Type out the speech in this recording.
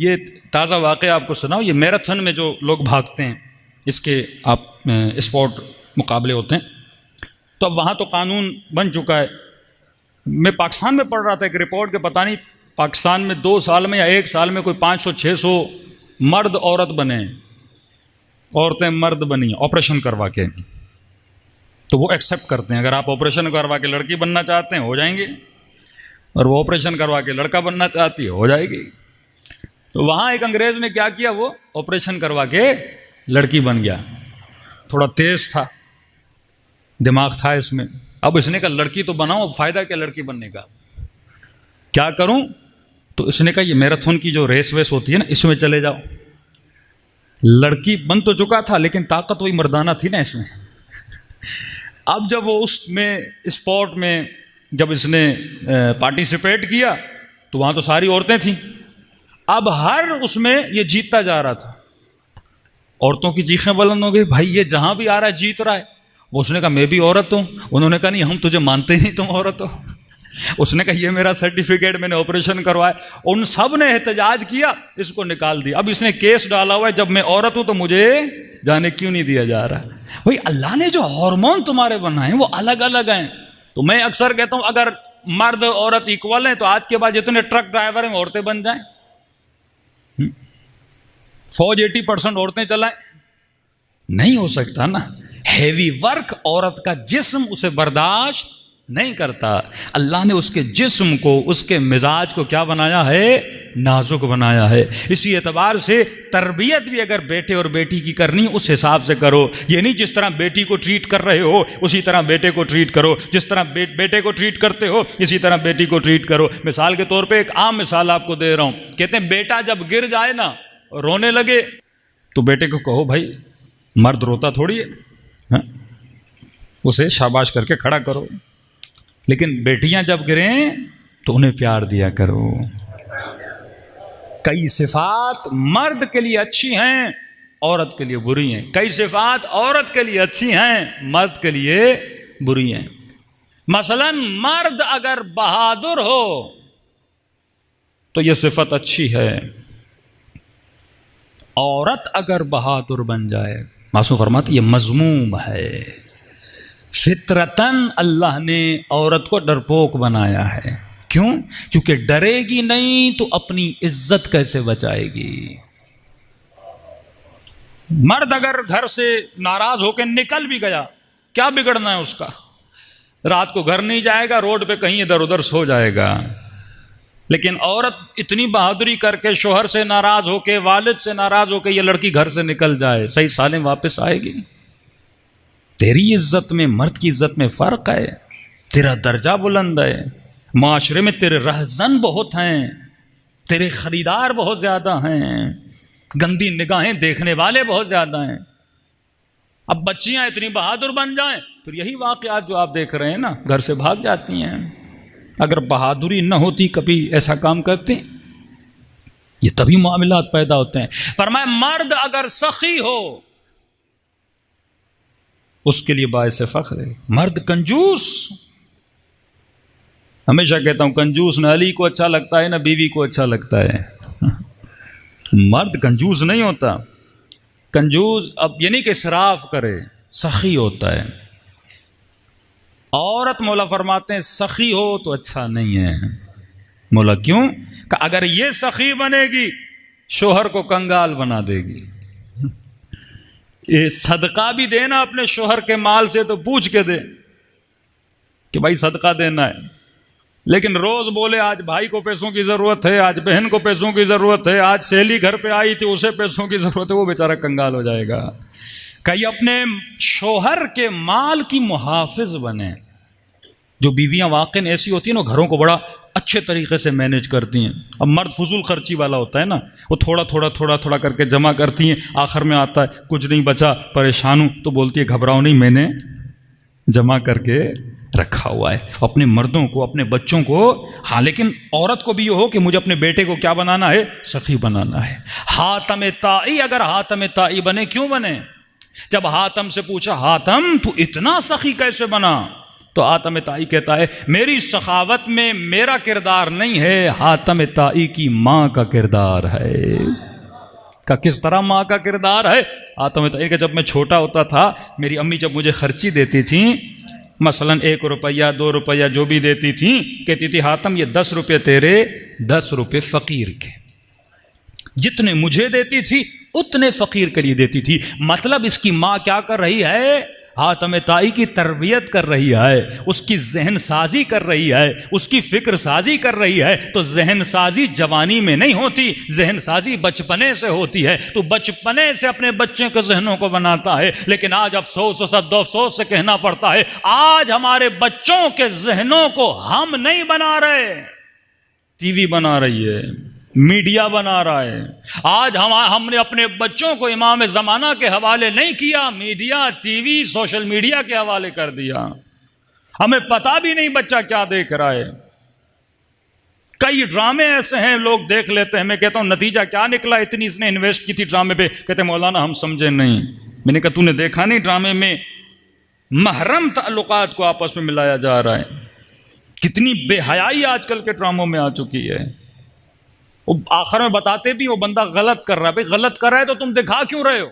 یہ تازہ واقعہ آپ کو سناؤ. یہ میراتھن میں جو لوگ بھاگتے ہیں اس کے آپ اسپورٹ مقابلے ہوتے ہیں، تو اب وہاں تو قانون بن چکا ہے. میں پاکستان میں پڑھ رہا تھا ایک رپورٹ کہ پتہ نہیں پاکستان میں 2 سال میں یا 1 سال میں کوئی 500-600 مرد عورت بنے ہیں، عورتیں مرد بنی آپریشن کروا کے. تو وہ ایکسیپٹ کرتے ہیں، اگر آپ آپریشن کروا کے لڑکی بننا چاہتے ہیں ہو جائیں گے، اور وہ آپریشن کروا کے لڑکا بننا چاہتی ہے ہو جائے گی. تو وہاں ایک انگریز نے کیا کیا، وہ آپریشن کروا کے لڑکی بن گیا. تھوڑا تیز تھا، دماغ تھا اس میں. اب اس نے کہا لڑکی تو بناؤ، اب فائدہ کیا لڑکی بننے کا، کیا کروں؟ تو اس نے کہا یہ میراتھن کی جو ریس ویس ہوتی ہے نا اس میں چلے جاؤ. لڑکی بن تو چکا تھا لیکن طاقت وہی مردانہ تھی نا اس میں. اب جب وہ اس میں اسپورٹ میں جب اس نے پارٹیسپیٹ کیا تو وہاں تو ساری عورتیں تھیں. اب ہر اس میں یہ جیتتا جا رہا تھا. عورتوں کی چیخیں بلند ہو گئی، بھائی یہ جہاں بھی آ رہا ہے جیت رہا ہے. وہ اس نے کہا میں بھی عورت ہوں. انہوں نے کہا نہیں ہم تجھے مانتے نہیں، تم عورت ہو. اس نے کہا یہ میرا سرٹیفکیٹ، میں نے آپریشن کروایا. ان سب نے احتجاج کیا، اس کو نکال دیا. اب اس نے کیس ڈالا ہوا ہے جب میں عورت ہوں تو مجھے جانے کیوں نہیں دیا جا رہا. بھائی اللہ نے جو ہارمون تمہارے بنائے ہیں وہ الگ الگ ہیں. تو میں اکثر کہتا ہوں اگر مرد عورت ایکول ہیں تو آج کے بعد جتنے ٹرک ڈرائیور ہیں عورتیں بن جائیں، فوج 80% عورتیں چلائیں. نہیں ہو سکتا نا. ہیوی ورک عورت کا جسم اسے برداشت نہیں کرتا. اللہ نے اس کے جسم کو، اس کے مزاج کو کیا بنایا ہے؟ نازک بنایا ہے. اسی اعتبار سے تربیت بھی اگر بیٹے اور بیٹی کی کرنی اس حساب سے کرو. یہ نہیں جس طرح بیٹی کو ٹریٹ کر رہے ہو اسی طرح بیٹے کو ٹریٹ کرو، جس طرح بیٹے کو ٹریٹ کرتے ہو اسی طرح بیٹی کو ٹریٹ کرو. مثال کے طور پہ ایک عام مثال آپ کو دے رہا ہوں. کہتے ہیں بیٹا جب گر جائے نا رونے لگے تو بیٹے کو کہو بھائی مرد روتا تھوڑی ہے، اسے شاباش کر کے کھڑا کرو. لیکن بیٹیاں جب گریں تو انہیں پیار دیا کرو. کئی صفات مرد کے لیے اچھی ہیں، عورت کے لیے بری ہیں. کئی صفات عورت کے لیے اچھی ہیں، مرد کے لیے بری ہیں. مثلا مرد اگر بہادر ہو تو یہ صفت اچھی ہے. عورت اگر بہادر بن جائے، معصوم فرماتے یہ مذموم ہے. فطرتاً اللہ نے عورت کو ڈرپوک بنایا ہے. کیوں؟ کیونکہ ڈرے گی نہیں تو اپنی عزت کیسے بچائے گی. مرد اگر گھر سے ناراض ہو کے نکل بھی گیا کیا بگڑنا ہے اس کا؟ رات کو گھر نہیں جائے گا، روڈ پہ کہیں ادھر ادھر سو جائے گا. لیکن عورت اتنی بہادری کر کے شوہر سے ناراض ہو کے، والد سے ناراض ہو کے یہ لڑکی گھر سے نکل جائے، صحیح سالم واپس آئے گی. تیری عزت میں مرد کی عزت میں فرق ہے. تیرا درجہ بلند ہے. معاشرے میں تیرے رہزن بہت ہیں، تیرے خریدار بہت زیادہ ہیں، گندی نگاہیں دیکھنے والے بہت زیادہ ہیں. اب بچیاں اتنی بہادر بن جائیں پھر یہی واقعات جو آپ دیکھ رہے ہیں نا، گھر سے بھاگ جاتی ہیں. اگر بہادری نہ ہوتی کبھی ایسا کام کرتے؟ یہ تبھی معاملات پیدا ہوتے ہیں. فرمایا مرد اگر سخی ہو اس کے لیے باعث فخر ہے. مرد کنجوس، ہمیشہ کہتا ہوں کنجوس نہ علی کو اچھا لگتا ہے نہ بیوی کو اچھا لگتا ہے. مرد کنجوس نہیں ہوتا. کنجوس اب یہ نہیں کہ اسراف کرے، سخی ہوتا ہے. عورت مولا فرماتے ہیں سخی ہو تو اچھا نہیں ہے. مولا کیوں؟ کہ اگر یہ سخی بنے گی شوہر کو کنگال بنا دے گی. یہ صدقہ بھی دینا اپنے شوہر کے مال سے تو پوچھ کے دے کہ بھائی صدقہ دینا ہے. لیکن روز بولے آج بھائی کو پیسوں کی ضرورت ہے، آج بہن کو پیسوں کی ضرورت ہے، آج سہیلی گھر پہ آئی تھی اسے پیسوں کی ضرورت ہے، وہ بیچارہ کنگال ہو جائے گا. کہ اپنے شوہر کے مال کی محافظ بنے. جو بیویاں واقعی ایسی ہوتی ہیں نا گھروں کو بڑا اچھے طریقے سے مینیج کرتی ہیں. اب مرد فضول خرچی والا ہوتا ہے نا، وہ تھوڑا تھوڑا تھوڑا تھوڑا کر کے جمع کرتی ہیں، آخر میں آتا ہے کچھ نہیں بچا پریشان ہوں تو بولتی ہے گھبراؤ نہیں میں نے جمع کر کے رکھا ہوا ہے. اپنے مردوں کو، اپنے بچوں کو، ہاں لیکن عورت کو بھی یہ ہو کہ مجھے اپنے بیٹے کو کیا بنانا ہے؟ سخی بنانا ہے. حاتم طائی اگر حاتم طائی بنے، کیوں بنے؟ جب حاتم سے پوچھا حاتم تو اتنا سخی کیسے بنا؟ تو حاتم طائی کہتا ہے میری سخاوت میں میرا کردار نہیں ہے، حاتم طائی کی ماں کا کردار ہے۔ کہ کس طرح ماں کا کردار ہے؟ حاتم طائی کہ جب میں چھوٹا ہوتا تھا میری امی جب مجھے خرچی دیتی تھیں، مثلا 1 روپیہ 2 روپیہ جو بھی دیتی تھیں، کہتی تھی حاتم یہ 10 روپے تیرے، 10 روپے فقیر کے۔ جتنے مجھے دیتی تھی اتنے فقیر کے لیے دیتی تھی۔ مطلب اس کی ماں کیا کر رہی ہے؟ حاتم طائی کی تربیت کر رہی ہے، اس کی ذہن سازی کر رہی ہے، اس کی فکر سازی کر رہی ہے۔ تو ذہن سازی جوانی میں نہیں ہوتی، ذہن سازی بچپنے سے ہوتی ہے۔ تو بچپنے سے اپنے بچوں کے ذہنوں کو بناتا ہے، لیکن آج افسوس افسوس سے کہنا پڑتا ہے آج ہمارے بچوں کے ذہنوں کو ہم نہیں بنا رہے، ٹی وی بنا رہی ہے، میڈیا بنا رہا ہے۔ آج ہم نے اپنے بچوں کو امام زمانہ کے حوالے نہیں کیا، media, T V, social media کے حوالے کر دیا۔ ہمیں پتہ بھی نہیں بچہ کیا دیکھ رہا ہے۔ کئی ڈرامے ایسے ہیں لوگ دیکھ لیتے ہیں، میں کہتا ہوں نتیجہ کیا نکلا؟ اتنی اس نے انویسٹ کی تھی ڈرامے پہ، کہتے ہیں مولانا ہم سمجھے نہیں۔ میں نے کہا تو نے دیکھا نہیں ڈرامے میں محرم تعلقات کو آپس میں ملایا جا رہا ہے؟ کتنی بے حیائی آج کل کے ڈراموں میں آ چکی ہے۔ وہ آخر میں بتاتے بھی وہ بندہ غلط کر رہا ہے، بھئی غلط کر رہا ہے تو تم دکھا کیوں رہے ہو؟